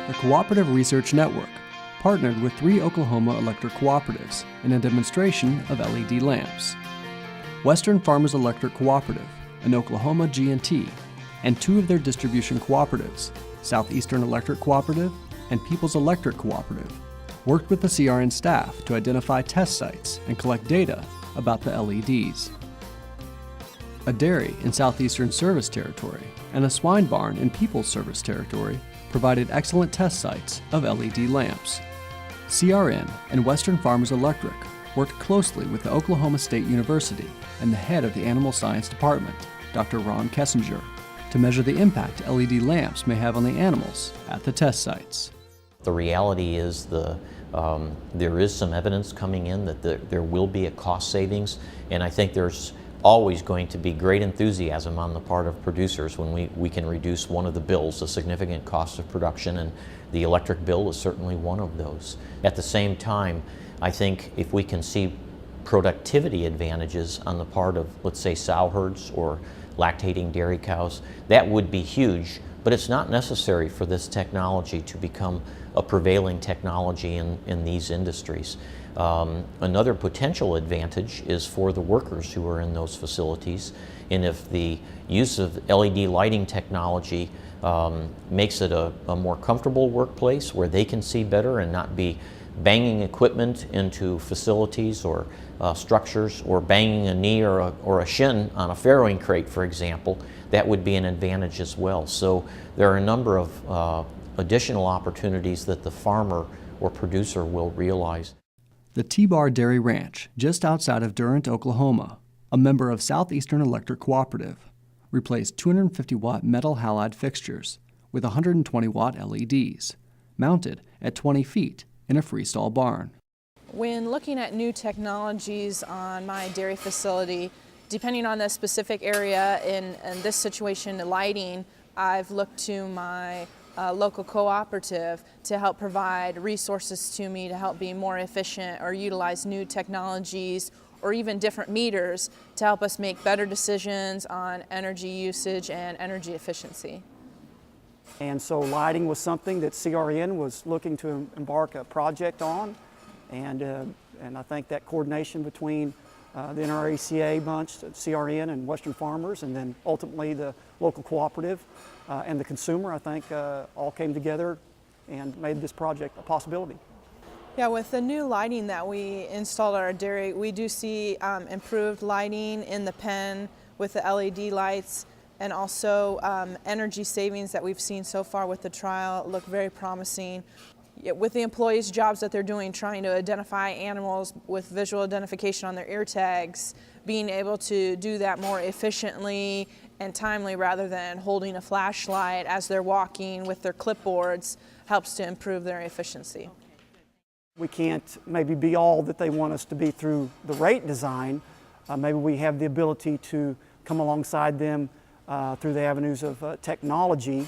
the Cooperative Research Network partnered with 3 Oklahoma electric cooperatives in a demonstration of LED lamps. Western Farmers Electric Cooperative, an Oklahoma G&T, and 2 of their distribution cooperatives, Southeastern Electric Cooperative and People's Electric Cooperative, worked with the CRN staff to identify test sites and collect data about the LEDs. A dairy in Southeastern Service Territory and a swine barn in People's Service Territory provided excellent test sites of LED lamps. CRN and Western Farmers Electric worked closely with the Oklahoma State University and the head of the Animal Science Department, Dr. Ron Kessinger, to measure the impact LED lamps may have on the animals at the test sites. The reality is there is some evidence coming in that there will be a cost savings, and I think there's always going to be great enthusiasm on the part of producers when we can reduce one of the bills, the significant cost of production, and the electric bill is certainly one of those. At the same time, I think if we can see productivity advantages on the part of, let's say, sow herds or lactating dairy cows, that would be huge, but it's not necessary for this technology to become a prevailing technology in these industries. Another potential advantage is for the workers who are in those facilities, and if the use of LED lighting technology makes it a more comfortable workplace where they can see better and not be banging equipment into facilities or structures, or banging a knee or a shin on a farrowing crate, for example, that would be an advantage as well. So there are a number of additional opportunities that the farmer or producer will realize. The T-Bar Dairy Ranch, just outside of Durant, Oklahoma, a member of Southeastern Electric Cooperative, replaced 250-watt metal halide fixtures with 120-watt LEDs, mounted at 20 feet in a freestall barn. When looking at new technologies on my dairy facility, depending on the specific area, in this situation, the lighting, I've looked to my local cooperative to help provide resources to me to help be more efficient or utilize new technologies or even different meters to help us make better decisions on energy usage and energy efficiency. And so lighting was something that CRN was looking to embark a project on, and I think that coordination between the NRACA bunch, CRN and Western Farmers, and then ultimately the local cooperative and the consumer, I think all came together and made this project a possibility. Yeah, with the new lighting that we installed at our dairy, we do see improved lighting in the pen with the LED lights, and also energy savings that we've seen so far with the trial look very promising. With the employees' jobs that they're doing, trying to identify animals with visual identification on their ear tags, being able to do that more efficiently and timely rather than holding a flashlight as they're walking with their clipboards helps to improve their efficiency. We can't maybe be all that they want us to be through the rate design. Maybe we have the ability to come alongside them through the avenues of technology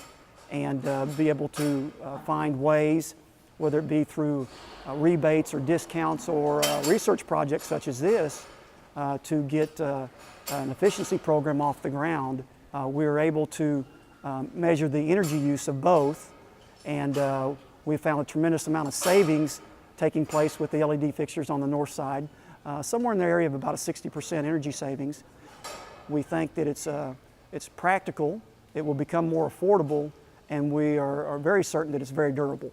and be able to find ways, whether it be through rebates or discounts or research projects such as this, to get an efficiency program off the ground. We're able to measure the energy use of both, and we found a tremendous amount of savings taking place with the LED fixtures on the north side, somewhere in the area of about a 60% energy savings. We think that it's practical, it will become more affordable, and we are very certain that it's very durable.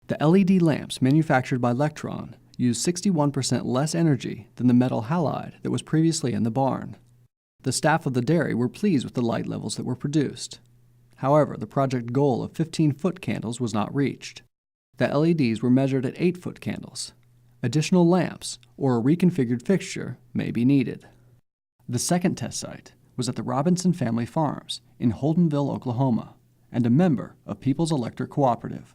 The LED lamps manufactured by Lectron use 61% less energy than the metal halide that was previously in the barn. The staff of the dairy were pleased with the light levels that were produced. However, the project goal of 15-foot candles was not reached. The LEDs were measured at 8-foot candles. Additional lamps or a reconfigured fixture may be needed. The second test site was at the Robinson Family Farms in Holdenville, Oklahoma, and a member of People's Electric Cooperative.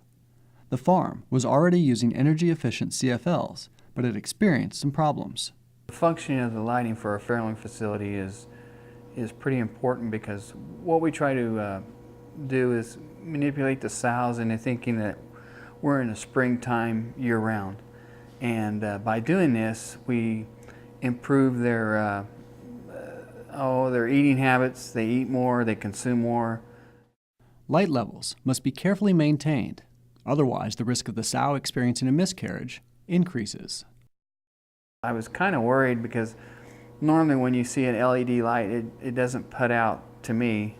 The farm was already using energy-efficient CFLs, but it experienced some problems. The functioning of the lighting for a farrowing facility is pretty important, because what we try to do is manipulate the sows into thinking that we're in the springtime year-round. And by doing this, we improve their eating habits. They eat more, they consume more. light levels must be carefully maintained. Otherwise, the risk of the sow experiencing a miscarriage increases. I was kind of worried because normally when you see an LED light, it doesn't put out, to me,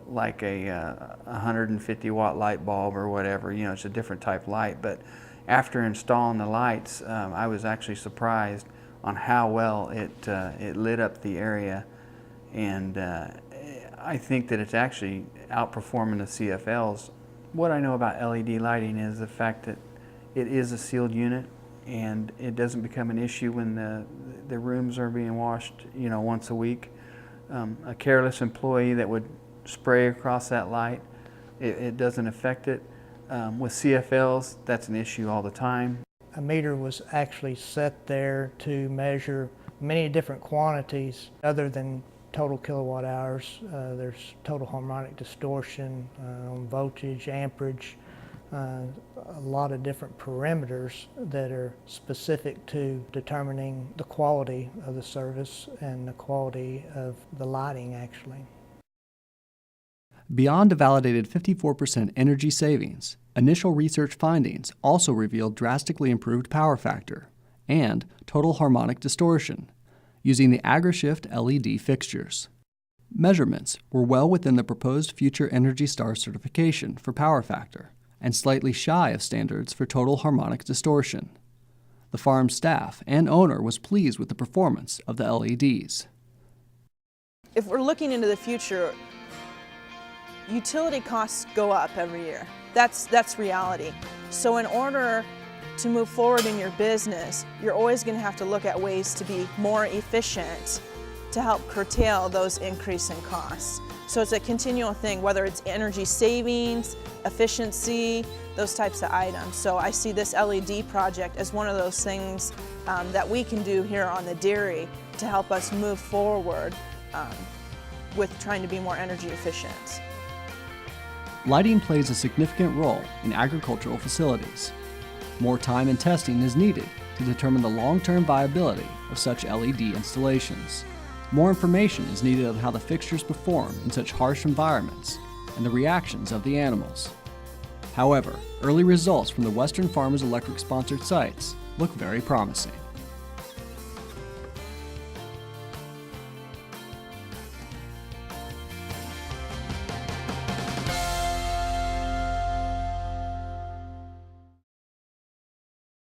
like a 150 watt light bulb or whatever. You know, it's a different type light. But after installing the lights, I was actually surprised on how well it lit up the area. And I think that it's actually outperforming the CFLs. What I know about LED lighting is the fact that it is a sealed unit, and it doesn't become an issue when the rooms are being washed, you know, once a week. A careless employee that would spray across that light, it doesn't affect it. With CFLs, that's an issue all the time. A meter was actually set there to measure many different quantities other than total kilowatt hours. There's total harmonic distortion, voltage, amperage, a lot of different parameters that are specific to determining the quality of the service and the quality of the lighting actually. Beyond a validated 54% energy savings, initial research findings also revealed drastically improved power factor and total harmonic distortion using the AgriShift LED fixtures. Measurements were well within the proposed future Energy Star certification for power factor and slightly shy of standards for total harmonic distortion. The farm staff and owner was pleased with the performance of the LEDs. If we're looking into the future, utility costs go up every year. That's reality. So in order to move forward in your business, you're always going to have to look at ways to be more efficient to help curtail those increasing costs. So it's a continual thing, whether it's energy savings, efficiency, those types of items. So I see this LED project as one of those things that we can do here on the dairy to help us move forward with trying to be more energy efficient. Lighting plays a significant role in agricultural facilities. More time and testing is needed to determine the long-term viability of such LED installations. More information is needed on how the fixtures perform in such harsh environments and the reactions of the animals. However, early results from the Western Farmers Electric sponsored sites look very promising.